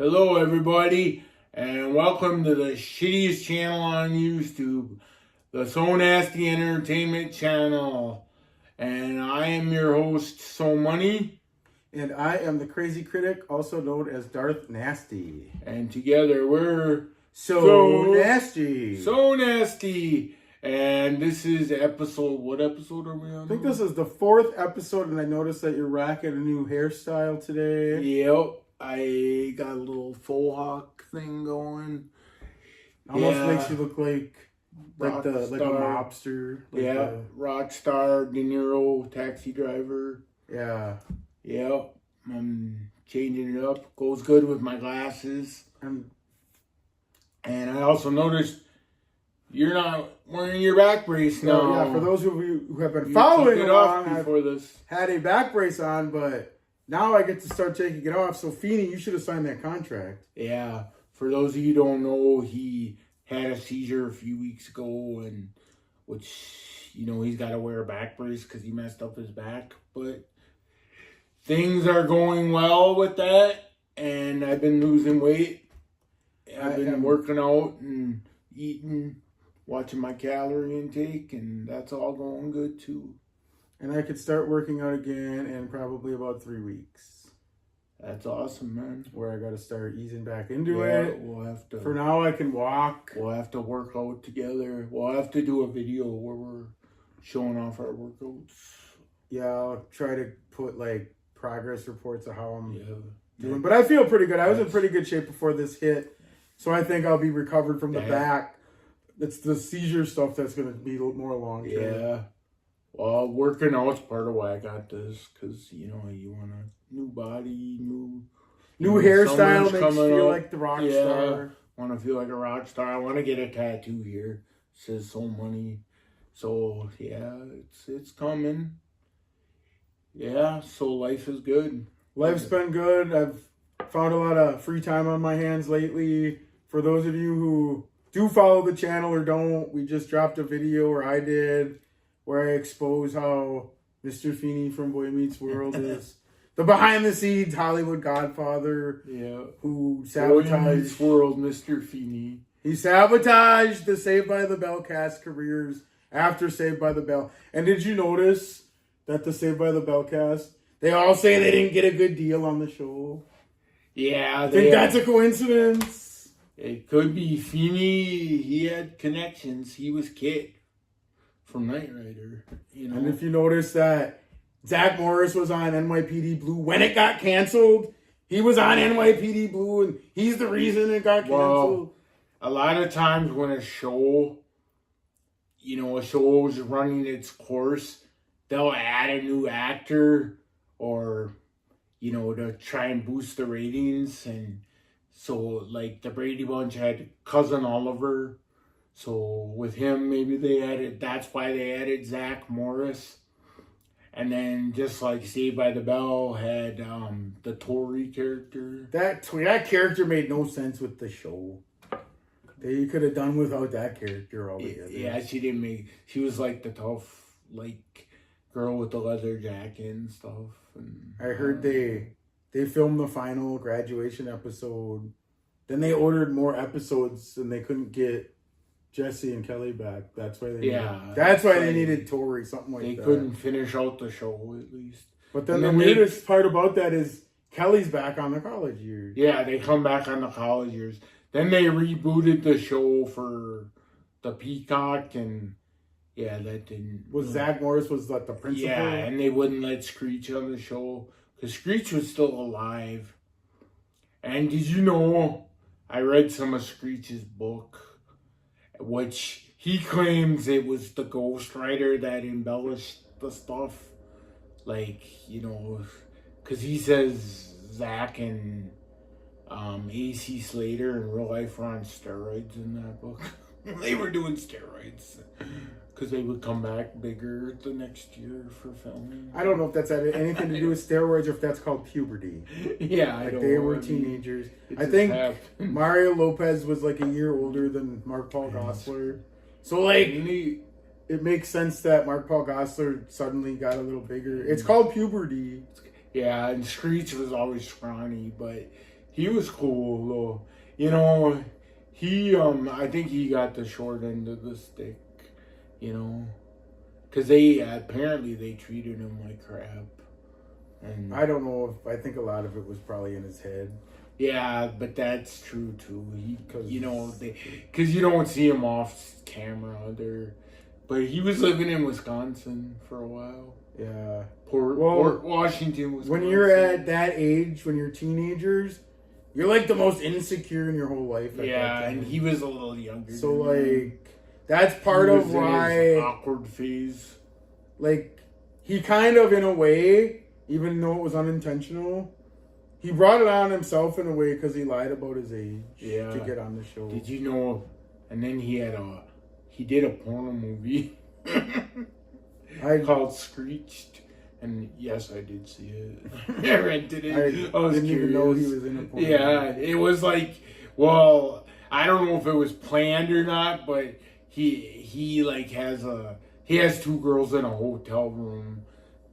Hello, everybody, and welcome to the shittiest channel on YouTube, the So Nasty Entertainment Channel. And I am your host, So Money. And I am the Krayzee Krittik, also known as Darth Nasty. And together we're So Nasty. So Nasty. And this is what episode are we on? I think this is the 4th episode, and I noticed that you're rocking a new hairstyle today. Yep. I got a little faux hawk thing going. Almost makes you look like a mobster. Rock star, De Niro, taxi driver. Yeah. Yep. I'm changing it up. Goes good with my glasses. And I also noticed you're not wearing your back brace now. Yeah, for those of you who have been following along, I've had a back brace on, but now I get to start taking it off. So, Feeney, you should have signed that contract. Yeah. For those of you who don't know, he had a seizure a few weeks ago, and he's got to wear a back brace because he messed up his back. But things are going well with that, and I've been losing weight. I've been working out and eating, watching my calorie intake, and that's all going good too. And I could start working out again in probably about 3 weeks. That's awesome, man. Where I got to start easing back into it. We'll have to. For now, I can walk. We'll have to work out together. We'll have to do a video where we're showing off our workouts. Yeah, I'll try to put progress reports of how I'm doing. But I feel pretty good. I was in pretty good shape before this hit. So I think I'll be recovered from the back. It's the seizure stuff that's going to be more long term. Yeah. Well, working out's part of why I got this, because, you want a new body, new hairstyle, makes you feel like the rock star. I want to feel like a rock star. I want to get a tattoo here. It says So Money. So, yeah, it's coming. Yeah, so life is good. Life's been good. I've found a lot of free time on my hands lately. For those of you who do follow the channel or don't, we just dropped a video, or I did, where I expose how Mr. Feeney from Boy Meets World is the behind-the-scenes Hollywood godfather who sabotaged... Boy Meets World, Mr. Feeney. He sabotaged the Saved by the Bell cast careers after Saved by the Bell. And did you notice that the Saved by the Bell cast, they all say they didn't get a good deal on the show? Yeah. I think that's a coincidence. It could be. Feeney, he had connections. He was Kit from Knight Rider, And if you notice that Zach Morris was on NYPD Blue when it got canceled, he was on NYPD Blue, and he's the reason it got canceled. Well, a lot of times when a show is running its course, they'll add a new actor or, to try and boost the ratings. And so, the Brady Bunch had Cousin Oliver. So with him, maybe that's why they added Zach Morris. And then just like Saved by the Bell had the Tori character. That character made no sense with the show. They could have done without that character altogether. Yeah, she was like the tough, girl with the leather jacket and stuff. And I heard they filmed the final graduation episode. Then they ordered more episodes and they couldn't get Jesse and Kelly back. That's why they needed Tori, something like that. They couldn't finish out the show, at least. But then the weirdest part about that is Kelly's back on the college years. Yeah, they come back on the college years. Then they rebooted the show for the Peacock, and that didn't... Zach Morris was like the principal? Yeah, and they wouldn't let Screech on the show, because Screech was still alive. And did you know, I read some of Screech's book, which he claims it was the ghostwriter that embellished the stuff. Because he says Zach and AC Slater in real life were on steroids in that book. They were doing steroids because they would come back bigger the next year for filming. I don't know if that's anything to do with steroids or if that's called puberty. Yeah, they were teenagers. I think Mario Lopez was a year older than Mark Paul Gosselaar. So it makes sense that Mark Paul Gosselaar suddenly got a little bigger. It's called puberty. Yeah, and Screech was always scrawny, but He was cool though. You know, he I think he got the short end of the stick. You know, because they apparently they treated him like crap. And I don't know if I think a lot of it was probably in his head. yeah, but that's true too. Because because you don't see him off camera there. But he was living in Wisconsin for a while. Yeah. Port Washington, Wisconsin. When you're at that age, when you're teenagers, you're like the most insecure in your whole life. Yeah, and he was a little younger. So like, that's part of why awkward phase. Like, he kind of, in a way, even though it was unintentional, he brought it on himself in a way because he lied about his age to get on the show. Did you know? And then he did a porno movie called Screeched. And yes, I did see it. I rented it. I was didn't curious. even know he was in a porno movie. It was like, well, I don't know if it was planned or not, but he like has two girls in a hotel room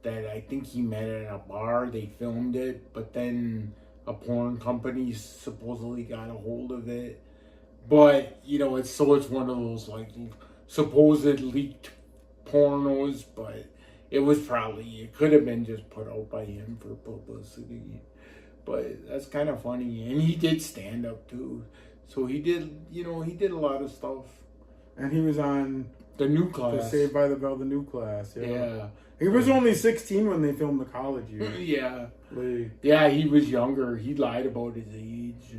that I think he met at a bar. They filmed it, but then a porn company supposedly got a hold of it. But you know, it's one of those like supposed leaked pornos, but it could have been just put out by him for publicity. But that's kind of funny, and he did stand up too. So he did a lot of stuff. And he was on the New Class. Saved by the Bell, the New Class. Yeah. He was only 16 when they filmed the college year. Yeah. Like, yeah, he was younger. He lied about his age,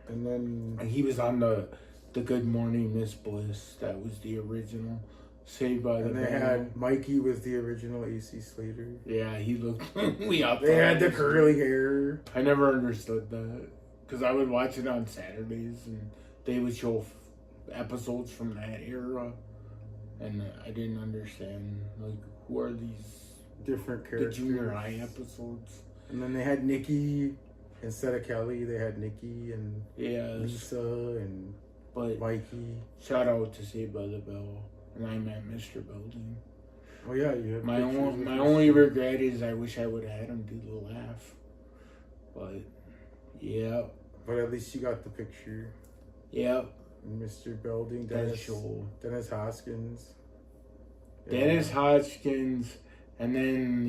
and then he was on the Good Morning Miss Bliss. That was the original Saved by the Bell. And they had Mikey was the original AC Slater. Yeah, he looked. They had the curly hair. I never understood that because I would watch it on Saturdays and they would show episodes from that era, and I didn't understand like who are these different characters. The junior high episodes. And then they had Nikki instead of Kelly. They had Nikki and Lisa and Mikey. Shout out to Saved by the Bell, and I met Mr. Belding. Oh yeah, you have my only regret is I wish I would have had him do the laugh, but yeah. But at least you got the picture. Yeah. Mr. Belding, Dennis Hoskins. Yeah. Dennis Hodgkins, and then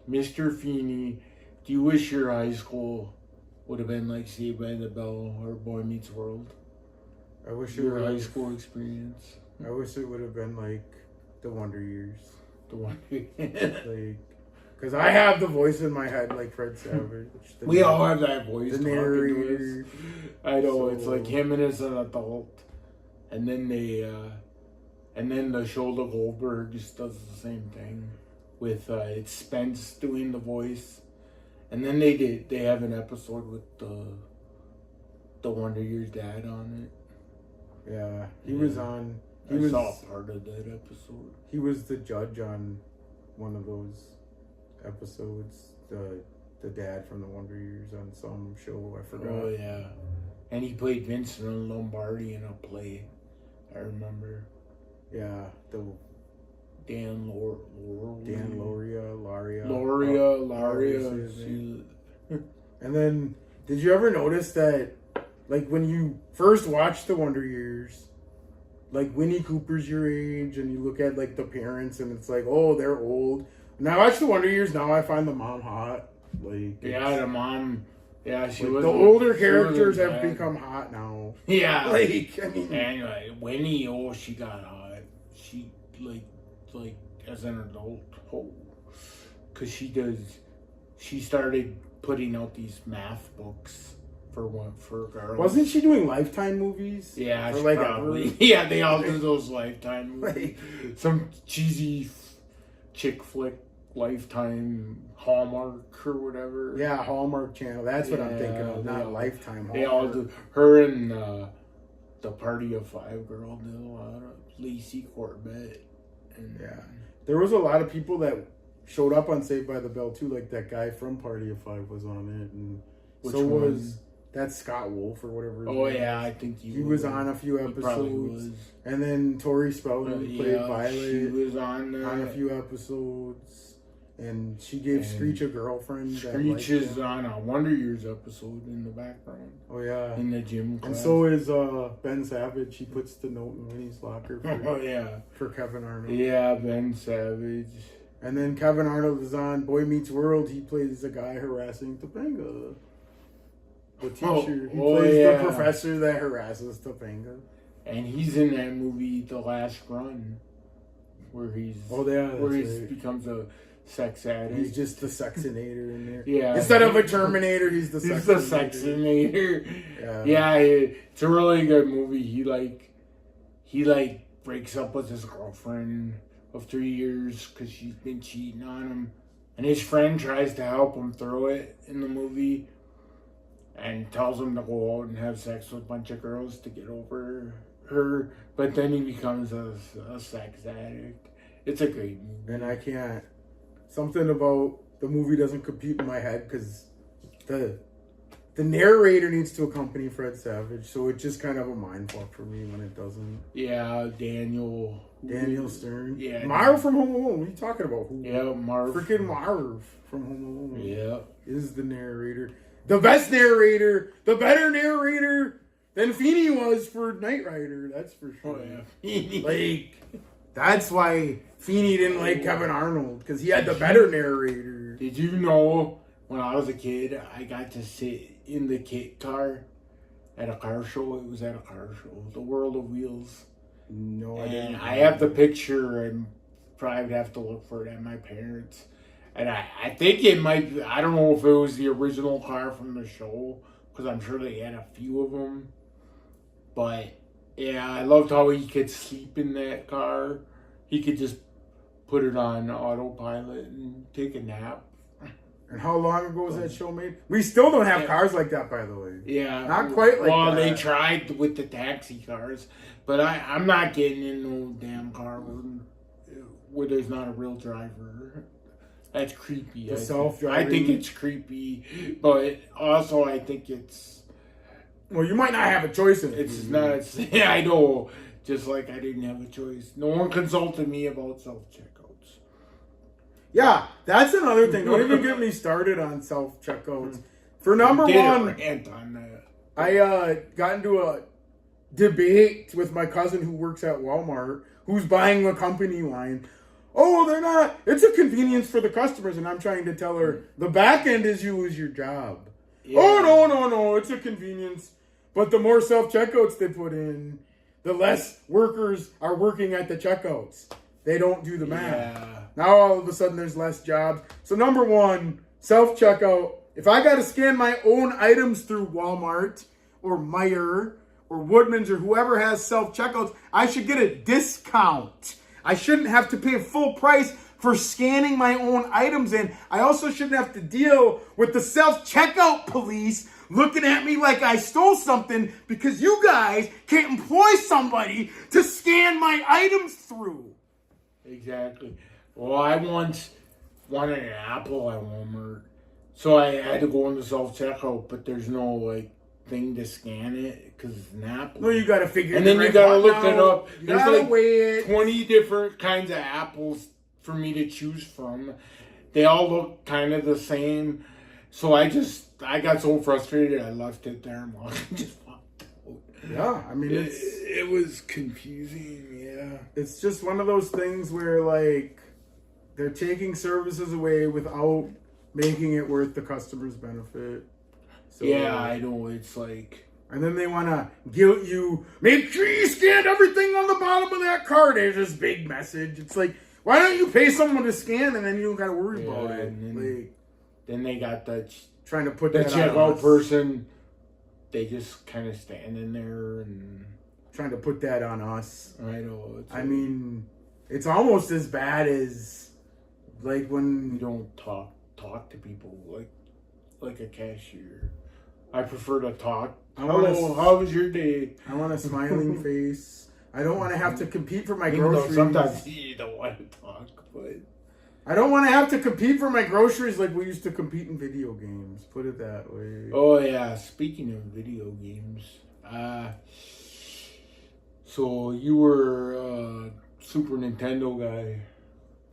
Mr. Feeney. Do you wish your high school would have been like Saved by the Bell or Boy Meets World? I wish your high school experience. I wish it would have been like the Wonder Years. The Wonder Years. Like, because I have the voice in my head like Fred Savage. We all have that voice. The narrator. I know, it's like him and as an adult, and then the show The Goldbergs does the same thing with it's Spence doing the voice, and then they have an episode with the Wonder Years dad on it. Yeah, he was on. I saw part of that episode. He was the judge on one of those episodes. The dad from the Wonder Years on some show. I forgot. Oh yeah. And he played Vincent Lombardi in a play. I remember. Yeah, the Dan Lauria. And then, did you ever notice that, like, when you first watched The Wonder Years, like, Winnie Cooper's your age, and you look at, like, the parents, and it's like, oh, they're old. Now I watch The Wonder Years, now I find the mom hot. Like, the mom. Yeah, she was. The older characters have become hot now. Yeah. Like, I mean. Anyway, Winnie, she got hot. She, like, as an adult. Because she started putting out these math books for girls. Wasn't she doing Lifetime movies? Yeah, for like probably. Yeah, they all do those Lifetime movies. Some cheesy chick flick. Lifetime Hallmark or whatever. Yeah, Hallmark Channel. That's what I'm thinking of. Not Lifetime. They all do. Her and the Party of Five girl did a lot of Lacey Corbett. And there was a lot of people that showed up on Saved by the Bell too. Like that guy from Party of Five was on it, and was that Scott Wolf or whatever. Oh yeah, I think he was on a few episodes. And then Tori Spelling played Violet. She was on a few episodes. And she gave And Screech a girlfriend. Screech is on a Wonder Years episode in the background. Oh, yeah. In the gym class. And so is Ben Savage. He puts the note in Winnie's locker for Kevin Arnold. Yeah, Ben Savage. And then Kevin Arnold is on Boy Meets World. He plays a guy harassing Topanga. The teacher. He plays the professor that harasses Topanga. And he's in that movie, The Last Run, where he becomes a sex addict. He's just the sexinator in there. Yeah. Instead of a Terminator, he's the sexinator. Yeah, it's a really good movie. He breaks up with his girlfriend of 3 years because she's been cheating on him. And his friend tries to help him through it in the movie and tells him to go out and have sex with a bunch of girls to get over her. But then he becomes a sex addict. It's a great movie. And I can't... Something about the movie doesn't compute in my head because the narrator needs to accompany Fred Savage, so it's just kind of a mindfuck for me when it doesn't. Yeah, Daniel Stern. Yeah, Marv from Home Alone. What are you talking about? Marv. Freaking Marv from Home Alone. Yeah, is the narrator. The best narrator, the better narrator than Feeney was for Knight Rider. That's for sure. Oh, yeah. Like, that's why Feeney didn't like Kevin Arnold, because he had the better narrator. Did you know when I was a kid, I got to sit in the kit car at a car show? It was at a car show, The World of Wheels. No, I and didn't. I have the picture, and probably would have to look for it at my parents'. And I think it might be, I don't know if it was the original car from the show, because I'm sure they had a few of them. But, yeah, I loved how he could sleep in that car. He could just put it on autopilot and take a nap. And how long ago was that show made? We still don't have cars like that, by the way. Yeah. Not quite like that. Well, they tried with the taxi cars, but I'm not getting in no damn car where there's not a real driver. That's creepy. I think it's creepy, but also I think it's... Well, you might not have a choice in it. It's not... Yeah, I know. Just like I didn't have a choice. No one consulted me about self-checkouts. Yeah, that's another thing. Don't even get me started on self-checkouts. For number one, rant on that. I got into a debate with my cousin who works at Walmart, who's buying the company line. Oh, they're not. It's a convenience for the customers. And I'm trying to tell her, the back end is you lose your job. Yeah. Oh, no. It's a convenience. But the more self-checkouts they put in, the less workers are working at the checkouts. They don't do the math. Yeah. Now all of a sudden there's less jobs. So number one, self-checkout. If I got to scan my own items through Walmart or Meijer or Woodman's or whoever has self-checkouts, I should get a discount. I shouldn't have to pay full price for scanning my own items in. I also shouldn't have to deal with the self-checkout police looking at me like I stole something because you guys can't employ somebody to scan my items through. Exactly. Well, I once wanted an apple at Walmart, so I had to go in the self-checkout, but there's no, thing to scan it because it's an apple. No, you got to figure it out. And then you got to look it up. There's 20 different kinds of apples for me to choose from. They all look kind of the same. So I got so frustrated, I left it there and just walked out. Yeah, I mean, it was confusing, yeah. It's just one of those things where, they're taking services away without making it worth the customer's benefit. So, yeah, I know, it's and then they want to guilt you. Make sure you scan everything on the bottom of that card. There's this big message. It's why don't you pay someone to scan and then you don't got to worry about it? Then they got trying to put the that checkout person. They just kind of stand in there and trying to put that on us. I know. I mean, it's almost as bad as when you don't talk to people like a cashier. I prefer to talk. Hello, how was your day? I want a smiling face. I don't want to have to compete for my groceries. Sometimes you don't want to talk, but I don't want to have to compete for my groceries like we used to compete in video games. Put it that way. Oh yeah, speaking of video games, so you were a Super Nintendo guy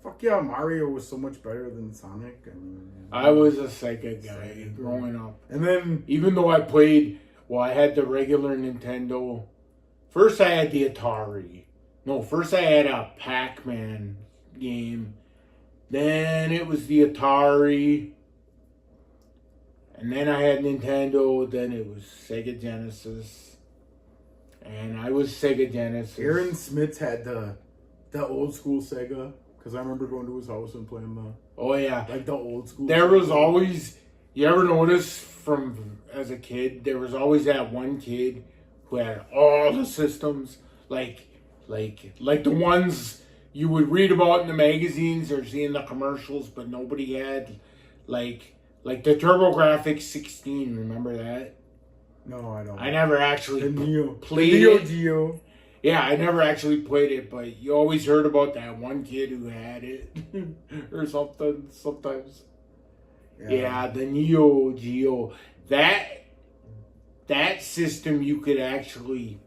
Fuck yeah, Mario was so much better than Sonic. I mean, I was a Sega guy growing up. And then, even though I played, well, I had the regular Nintendo. First, I had the Atari. No, first I had a Pac-Man game. Then it was the Atari. And then I had Nintendo. Then it was Sega Genesis. And I was Sega Genesis. Aaron Smith had the old school Sega. Because I remember going to his house and playing oh, yeah. Like the old school. There was always, you ever notice from as a kid, there was always that one kid who had all the systems, like the ones you would read about in the magazines or see in the commercials, but nobody had, like the TurboGrafx 16. Remember that? No, I don't. I never actually played Neo it. Geo. Yeah, I never actually played it, but you always heard about that one kid who had it or something sometimes. Yeah, the Neo Geo. That system you could actually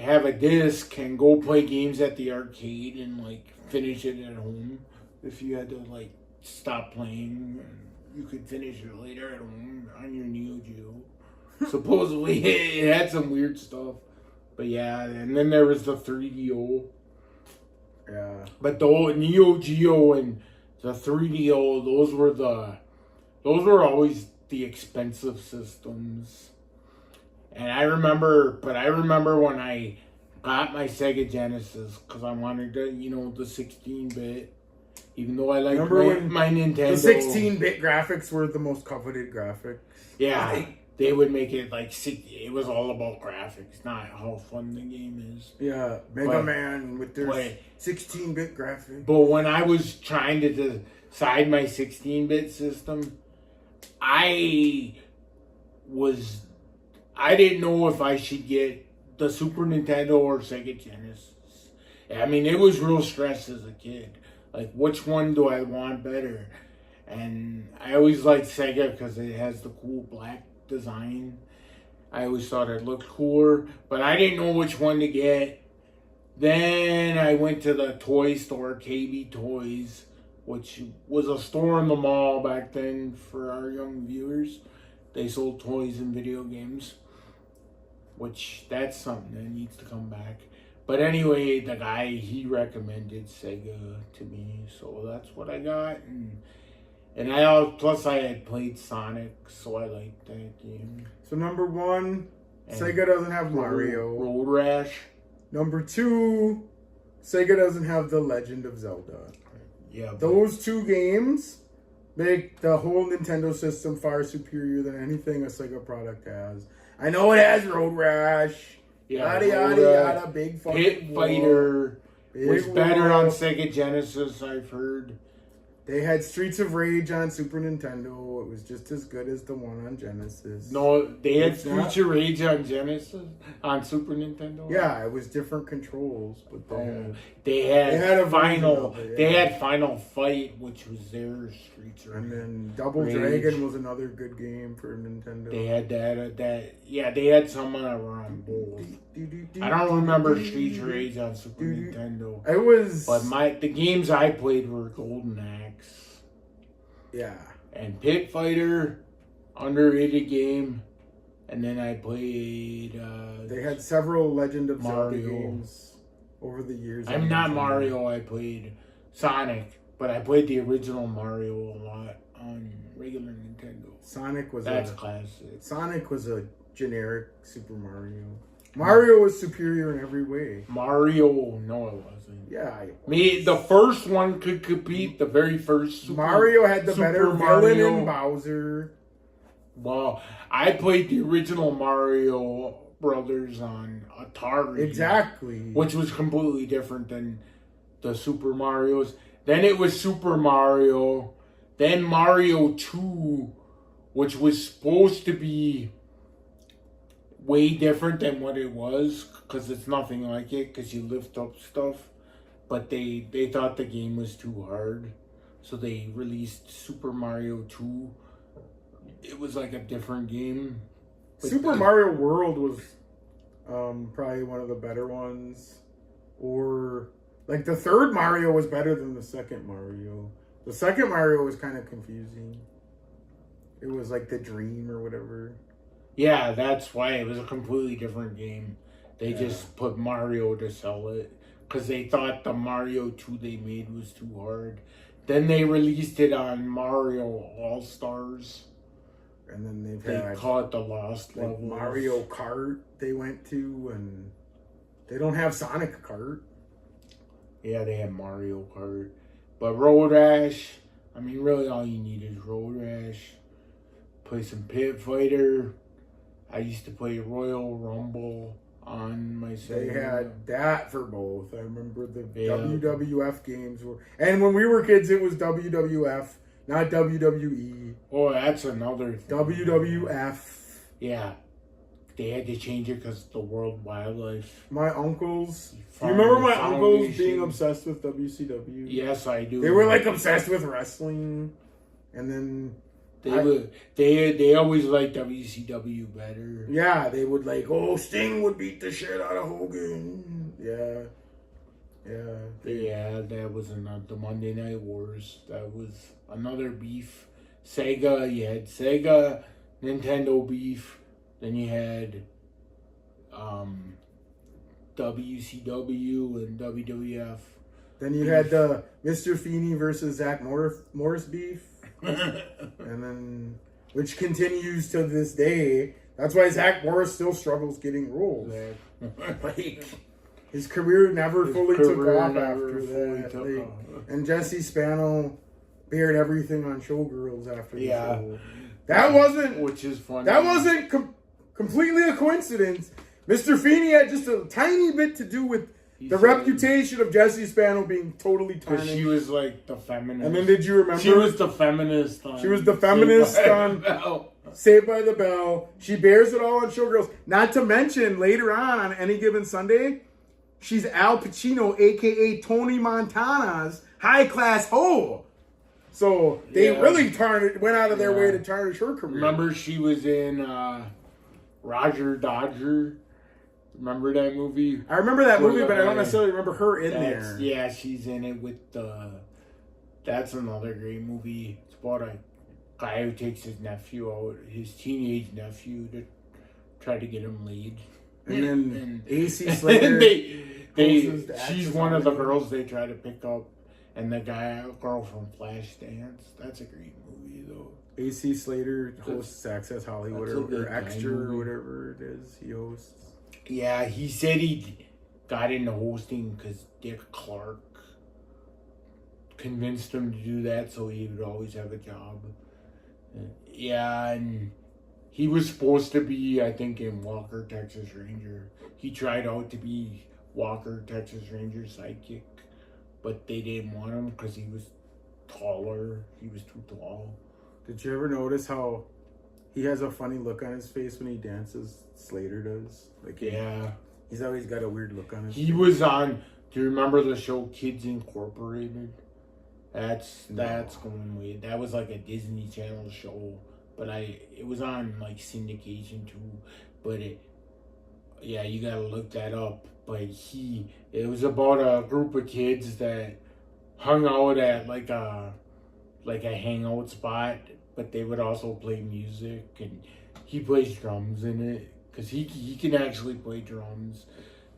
have a disc and go play games at the arcade and like finish it at home. If you had to like stop playing, you could finish it later at home on your Neo Geo. Supposedly it had some weird stuff. But yeah, and then there was the 3DO. Yeah. But the old Neo Geo and the 3DO, those were always the expensive systems. And I remember when I got my Sega Genesis, because I wanted to, the 16-bit. Even though I liked my Nintendo. The 16-bit graphics were the most coveted graphics. Yeah. They would make it like it was all about graphics, not how fun the game is. Yeah, Mega Man with their 16-bit graphics. But when I was trying to decide my 16-bit system, I didn't know if I should get the Super Nintendo or Sega Genesis. I mean, it was real stress as a kid. Like, which one do I want better? And I always liked Sega because it has the cool black design. I always thought it looked cooler, but I didn't know which one to get. Then I went to the toy store, KB Toys, which was a store in the mall back then for our young viewers. They sold toys and video games, which that's something that needs to come back. But anyway, the guy, he recommended Sega to me, so that's what I got. And plus I had played Sonic, so I liked that game. So number 1, Sega doesn't have Mario. Road Rash. Number 2, Sega doesn't have The Legend of Zelda. Yeah. Those two games make the whole Nintendo system far superior than anything a Sega product has. I know it has Road Rash. Yada, yada, yada. Big fucking Pit Fighter was better on Sega Genesis, I've heard. They had Streets of Rage on Super Nintendo. It was just as good as the one on Genesis. No, they had Streets of Rage on Genesis, on Super Nintendo. Yeah, it was different controls, but they had Final Fight, which was their Streets of Rage. And then Double Dragon was another good game for Nintendo. They had that. Yeah, they had some that were on both. I don't remember Streets of Rage on Super Nintendo. It was, but the games I played were Golden Axe. Yeah. And Pit Fighter, underrated game. And then I played... they had several Legend of Mario. Zelda games over the years. I'm not Mario, I played Sonic. But I played the original Mario a lot on regular Nintendo. That's classic. Sonic was a generic Super Mario. Mario was superior in every way. Mario, no, it wasn't. Yeah, the first one could compete. The very first Mario had the better villain in Bowser. Well, I played the original Mario Brothers on Atari. Exactly. Which was completely different than the Super Marios. Then it was Super Mario. Then Mario 2, which was supposed to be way different than what it was, because it's nothing like it, because you lift up stuff. But they thought the game was too hard, so they released Super Mario 2. It was like a different game. Super Mario World was probably one of the better ones. Or Like, the third Mario was better than the second Mario. The second Mario was kind of confusing. It was like the dream or whatever. Yeah, that's why it was a completely different game. They just put Mario to sell it because they thought the Mario 2 they made was too hard. Then they released it on Mario All-Stars. And then They call it the Lost like Levels. Mario Kart they went to, and they don't have Sonic Kart. Yeah, they have Mario Kart. But Road Rash, I mean, really all you need is Road Rash. Play some Pit Fighter. I used to play Royal Rumble on my Sega. They had that for both. I remember the WWF games were, and when we were kids, it was WWF, not WWE. Oh, that's another thing. WWF. Yeah. They had to change it because the World Wildlife. My uncles. Do you remember my uncles being obsessed with WCW? Yes, I do. They were like obsessed with wrestling, and then they always liked WCW better. Yeah, they would like, oh, Sting would beat the shit out of Hogan. Yeah. Yeah, that was the Monday Night Wars. That was another beef. Sega, you had Sega, Nintendo beef. Then you had WCW and WWF. Then you had the Mr. Feeney versus Zach Morris beef. And then, which continues to this day. That's why Zach Morris still struggles getting roles. Like, his career never fully took off after that. And Jesse Spano bared everything on Showgirls after the show. That wasn't, which is funny. That wasn't completely a coincidence. Mr. Feeney had just a tiny bit to do with the reputation of Jesse Spano being totally tarnished. She was like the feminist. And then did you remember? She was the feminist. She was the feminist on Saved by the Bell. She bears it all on Showgirls. Not to mention, later on Any Given Sunday, she's Al Pacino, a.k.a. Tony Montana's high-class hoe. So they really went out of their way to tarnish her career. Remember she was in Roger Dodger? Remember that movie? I remember that movie, but I don't necessarily remember her in there. Yeah, she's in it with that's another great movie. It's about a guy who takes his nephew out, his teenage nephew, to try to get him laid. And then AC Slater. She's one of the girls they try to pick up. And the girl from Flashdance. That's a great movie, though. AC Slater hosts Access Hollywood or Extra or whatever it is he hosts. Yeah, he said he got into hosting because Dick Clark convinced him to do that so he would always have a job. Yeah, and he was supposed to be, I think, in Walker, Texas Ranger. He tried out to be Walker, Texas Ranger sidekick. But they didn't want him because he was taller. He was too tall. Did you ever notice how he has a funny look on his face when he dances? Slater does. Like, he's always got a weird look on his face. He was on, do you remember the show Kids Incorporated? That's going way. That was like a Disney Channel show. But it was on like syndication too. But you gotta look that up. But it was about a group of kids that hung out at like a hangout spot, but they would also play music, and he plays drums in it because he can actually play drums.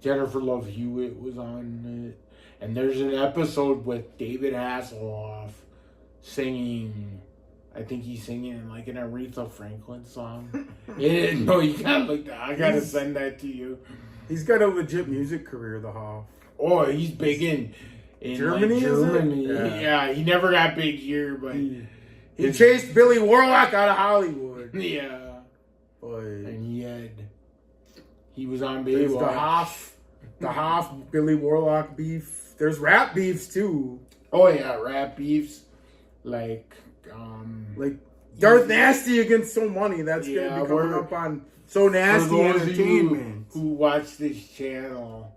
Jennifer Love Hewitt was on it, and there's an episode with David Hasselhoff singing. I think he's singing like an Aretha Franklin song. No, you gotta look that. I gotta send that to you. He's got a legit music career, the Hoff. Oh, he's big in Germany. Like Germany. Yeah, he never got big here, but he chased Billy Warlock out of Hollywood. Yeah, and he was on Baywatch. Baywatch. The Hoff, Billy Warlock beef. There's rap beefs too. Oh yeah, rap beefs like Darth Nasty against So Money. That's gonna be coming up on So Nasty Entertainment. Who watch this channel?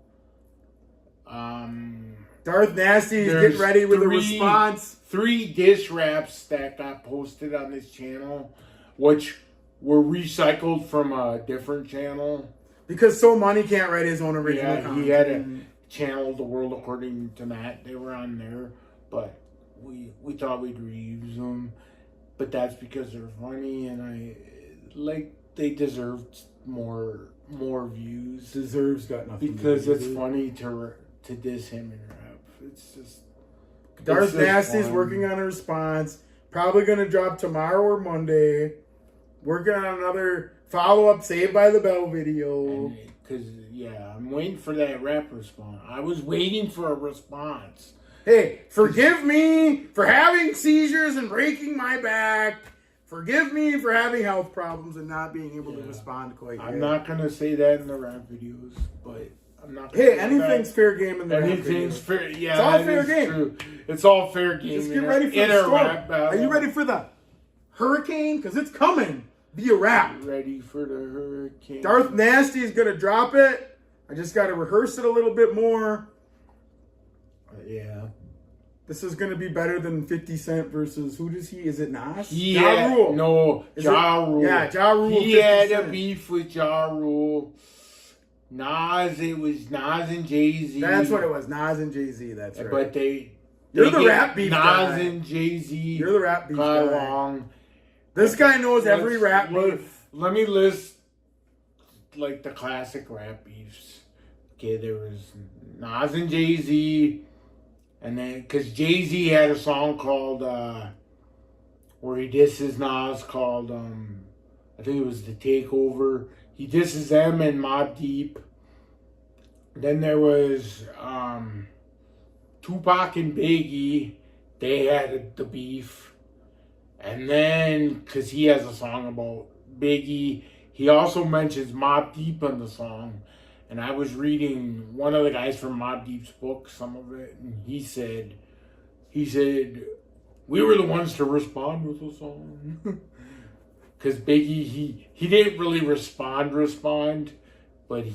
Darth Nasty is getting ready with a response. 3 diss raps that got posted on this channel, which were recycled from a different channel. Because So Money can't write his own original content. He had to channel, The World According to Matt. They were on there, but we thought we'd reuse them. But that's because they're funny, and they deserved more views. Deserves got nothing Because to do it's with it. funny to diss him in rap. It's just Darth Nasty's working on a response. Probably going to drop tomorrow or Monday. Working on another follow-up Saved by the Bell video. Because, I'm waiting for that rap response. I was waiting for a response. Hey, forgive me for having seizures and breaking my back. Forgive me for having health problems and not being able to respond quite yet. I'm not going to say that in the rap videos, but I'm not Hey, anything's fair game in the rap Anything's videos. fair. Yeah, It's all that fair is game. true. It's all fair game. Just get ready for the storm. Rap battle. Are you ready for the hurricane? Because it's coming via rap. Ready for the hurricane. Darth Nasty is going to drop it. I just got to rehearse it a little bit more. Yeah. This is going to be better than 50 Cent versus, who does he? Is it Nas? Yeah. Ja Rule. No, Is Ja it- Rule. Yeah, Ja Rule. He 50 had a Cent. beef with Ja Rule. It was Nas and Jay-Z. That's what it was. Nas and Jay-Z. That's right. But You're the rap beef Nas guy. and Jay-Z You're the rap beef got guy. along. This guy knows every rap beef. Let me list like the classic rap beefs. Okay, there was Nas and Jay-Z, and then because Jay-Z had a song called where he disses Nas called I think it was The Takeover. He disses them and Mobb Deep. Then there was Tupac and Biggie. They had the beef. And then, because he has a song about Biggie, he also mentions Mobb Deep in the song. And I was reading one of the guys from Mobb Deep's book, some of it, and he said, we were the ones to respond with the song. Because Biggie, he didn't really respond, but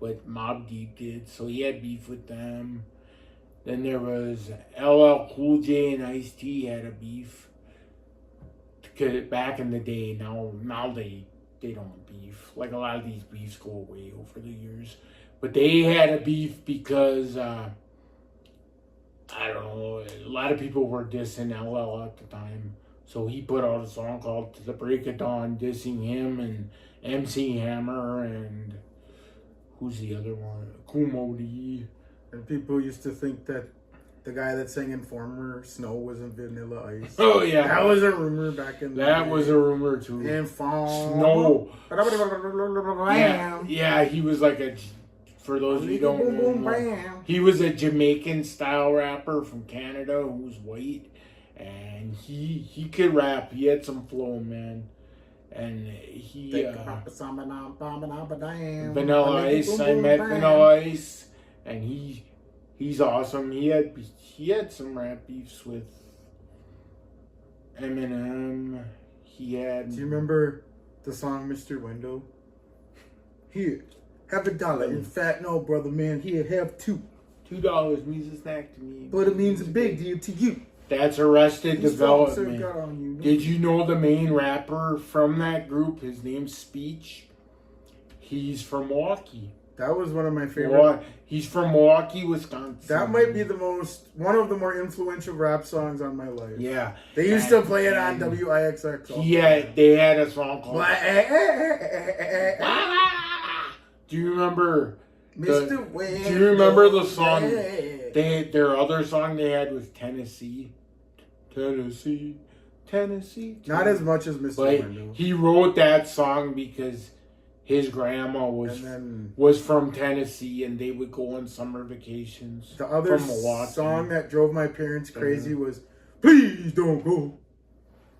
but Mobb Deep did, so he had beef with them. Then there was LL Cool J and Ice-T had a beef. Because back in the day, now they don't beef. Like a lot of these beefs go away over the years. But they had a beef because, I don't know, a lot of people were dissing LL at the time. So he put out a song called To the Break of Dawn, dissing him and MC Hammer and who's the other one? Kumo D. And people used to think that the guy that sang Informer, Snow, was in Vanilla Ice. Oh, yeah. That was a rumor back in the day. That was a rumor, too. Snow. Yeah, he was like for those of you who don't know, he was a Jamaican-style rapper from Canada who was white. And he could rap. He had some flow, man. And he Vanilla Ice. I met Vanilla Ice, and he's awesome. He had some rap beefs with Eminem. Do you remember the song Mr. Window? Here, have $1. In fact, no, brother, man. Here, have $2. $2 means a snack to me, but it means a big deal to you. That's Arrested These folks have Development. got on you. Did you know the main rapper from that group? His name's Speech. He's from Milwaukee. That was one of my favorite. He's from Milwaukee, Wisconsin. That might be one of the more influential rap songs on my life. Yeah. They used to play it on WIXX. They had a song called Do you remember Mr. Window? Do you remember the song? Their other song they had was Tennessee. Not as much as Mr. But Window. he wrote that song because his grandma was from Tennessee, and they would go on summer vacations. The other from Milwaukee. song that drove my parents crazy was "Please Don't Go,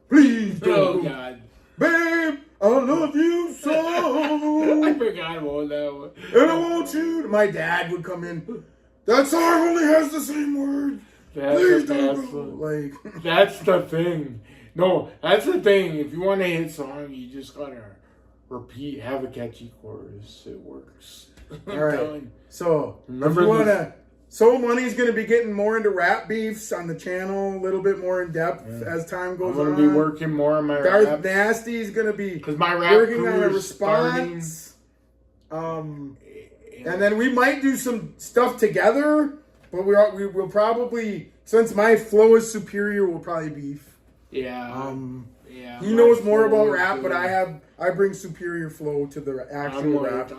Please Don't Go, God, Babe, I love you so." I forgot about that one. And I want you. My dad would come in. That song only has the same words. Please don't go. Like, that's the thing. No, that's the thing. If you want a hit song, you just gotta repeat, have a catchy chorus. It works. all right. So, Remember if you wanna, So Money's gonna be getting more into rap beefs on the channel, a little bit more in depth as time goes on. I'm gonna be working more on my Darth rap. Nasty's gonna be Because my rap working crew on a is response. And then we might do some stuff together, but we'll probably, since my flow is superior, we'll probably beef. Yeah. He knows more about rap, but I bring superior flow to the actual rap.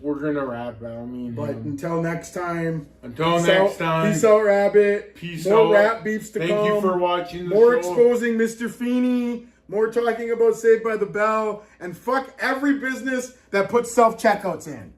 We're gonna rap about me. But until next time. Peace out, Rabbit. Peace more out. Rap beefs to come. Thank you for watching the more show. Exposing Mr. Feeney. More talking about Saved by the Bell. And fuck every business that puts self-checkouts in.